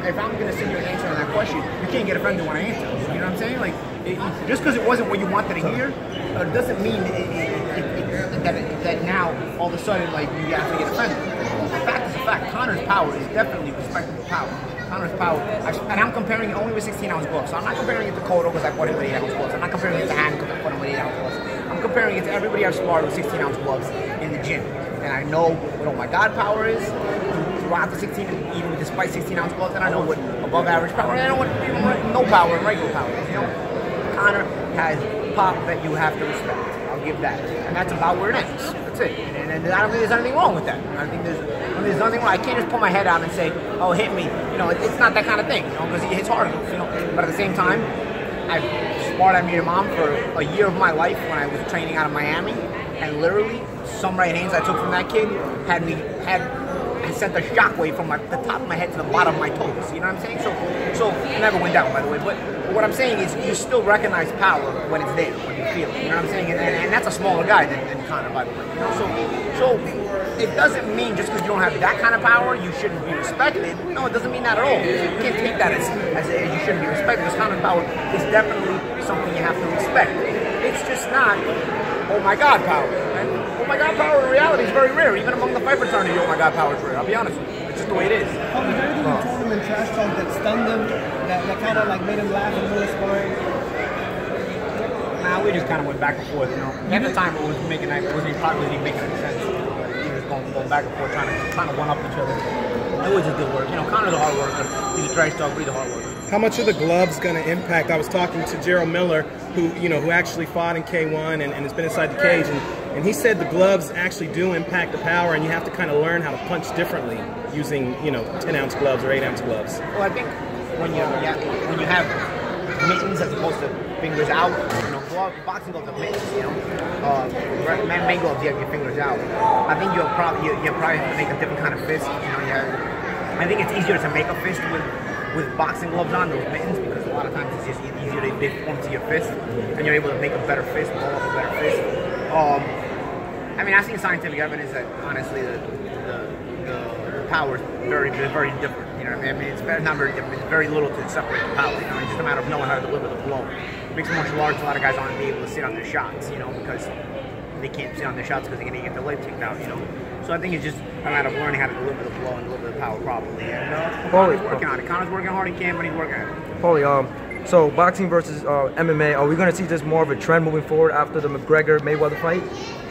if I'm going to sit here and answer that question, you can't get offended when I answer. You know what I'm saying? Like, just because it wasn't what you wanted to hear, doesn't mean that now all of a sudden like you have to get offended. The fact is a fact. Conor's power is definitely respectable power. Conor's power, and I'm comparing it only with 16-ounce gloves. So I'm not comparing it to Cotto because I fought him with 8-ounce gloves. I'm not comparing it to Han because I fought him with 8-ounce gloves. I'm comparing it to everybody I've sparred with 16-ounce gloves in the gym. And I know what my God power is throughout the 16, even despite 16-ounce gloves, and I know what above average power, and I know what no power and regular power is. You know, Conor has pop that you have to respect. I'll give that, and that's about where it ends. That's it. And I don't think there's anything wrong with that. I think there's nothing wrong. I can't just put my head out and say, "Oh, hit me." You know, it's not that kind of thing. You know, because he hits hard. You know, but at the same time, I sparred at Mom for a year of my life when I was training out of Miami, and literally some right hands I took from that kid had sent a shockwave from the top of my head to the bottom of my toes. You know what I'm saying? So it never went down, by the way. But what I'm saying is you still recognize power when it's there, when you feel it. You know what I'm saying? And that's a smaller guy than Conor, by the way. You know? So it doesn't mean just because you don't have that kind of power, you shouldn't be respected. No, it doesn't mean that at all. You can't take that as you shouldn't be respected. Because Conor's power is definitely something you have to respect. It's just not, oh my God, power. Right? Oh my God, power in reality is very rare. Even among the fight fraternity, oh my God, power is rare. I'll be honest with you. It's just the way it is. Was there anything you told him in trash talk that stunned him, that kind of like made him laugh and more sparring? Nah, we just kind of went back and forth, you know. At the time, it wasn't making any sense. You know, he was going back and forth, trying to one up each other. It was just good work. You know, Conor's a hard worker. He's a trash talk, but he's a hard worker. How much are the gloves going to impact? I was talking to Gerald Miller, who actually fought in K1 and has been inside the cage, and he said the gloves actually do impact the power, and you have to kind of learn how to punch differently using 10-ounce gloves or 8-ounce gloves. Well, I think when you have mittens as opposed to fingers out, boxing gloves are mittens, man gloves you have your fingers out. I think you'll probably have to make a different kind of fist. I think it's easier to make a fist with boxing gloves on, those mittens, because a lot of times it's just easier to form to your fist, and you're able to make a better fist, blow up a better fist. I mean, I've seen scientific evidence that honestly the power is very, very different. You know what I mean? It's not very different. It's very little to separate the power. You know, it's just a matter of knowing how to deliver the blow. Mixed martial arts, a lot of guys aren't able to sit on their shots, because they can't sit on their shots because they're going to get their leg kicked out, So I think it's just a matter of learning how to deliver the blow and deliver the power properly. And Conor's working on it. Conor's working hard he can, but he's working on it. Paulie, so boxing versus MMA, are we going to see this more of a trend moving forward after the McGregor-Mayweather fight?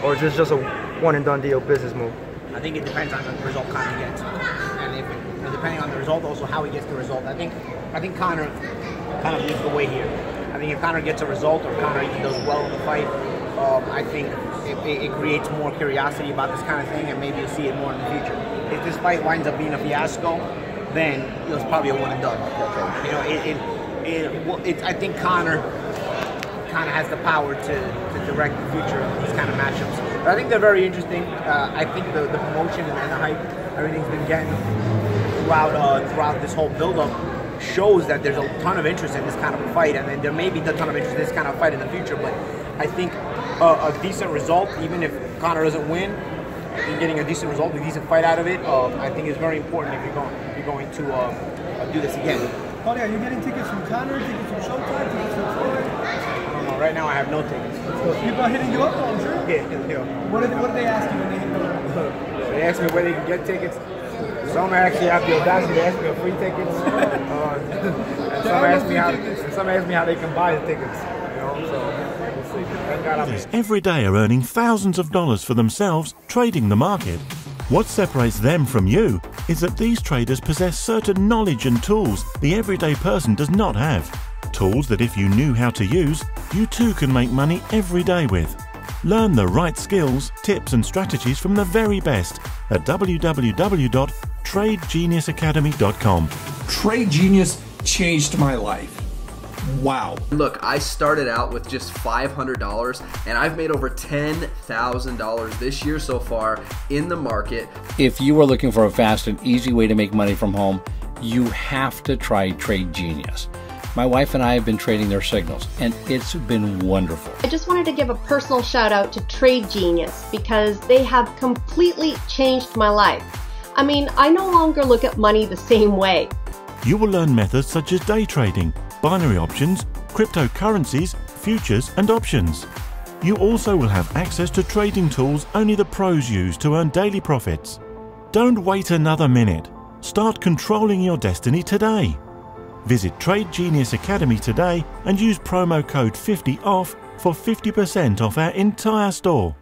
Or is this just a one-and-done deal business move? I think it depends on the result Conor gets. And depending on the result, also how he gets the result. I think Conor kind of leads the way here. I think if Conor gets a result or Conor even does well in the fight, I think it creates more curiosity about this kind of thing, and maybe you'll see it more in the future. If this fight winds up being a fiasco, then it's probably a one and done. I think Conor kind of has the power to direct the future of these kind of matchups. But I think they're very interesting. I think the promotion and the hype, everything's been getting throughout this whole build-up shows that there's a ton of interest in this kind of a fight, and then there may be a ton of interest in this kind of fight in the future. But I think a decent result, even if Conor doesn't win, and getting a decent result, a decent fight out of it, I think is very important if you're going to do this again. Paulie, are you getting tickets from Conor, tickets from Showtime, tickets from Floyd? Right now I have no tickets. People are hitting you up, though, I'm sure? Yeah. What did they ask you when they hit you up? They asked me where they can get tickets. Some actually have the audacity to ask me for free tickets. And some asked me how they can buy the tickets. So we'll see. Thank God every day are earning thousands of dollars for themselves trading the market. What separates them from you is that these traders possess certain knowledge and tools the everyday person does not have. Tools that if you knew how to use, you too can make money every day with. Learn the right skills, tips and strategies from the very best at www.tradegeniusacademy.com. Trade Genius changed my life. Wow. Look, I started out with just $500 and I've made over $10,000 this year so far in the market. If you are looking for a fast and easy way to make money from home, you have to try Trade Genius. My wife and I have been trading their signals, and it's been wonderful. I just wanted to give a personal shout out to Trade Genius because they have completely changed my life. I mean, I no longer look at money the same way. You will learn methods such as day trading, binary options, cryptocurrencies, futures and options. You also will have access to trading tools only the pros use to earn daily profits. Don't wait another minute. Start controlling your destiny today. Visit Trade Genius Academy today and use promo code 50OFF for 50% off our entire store.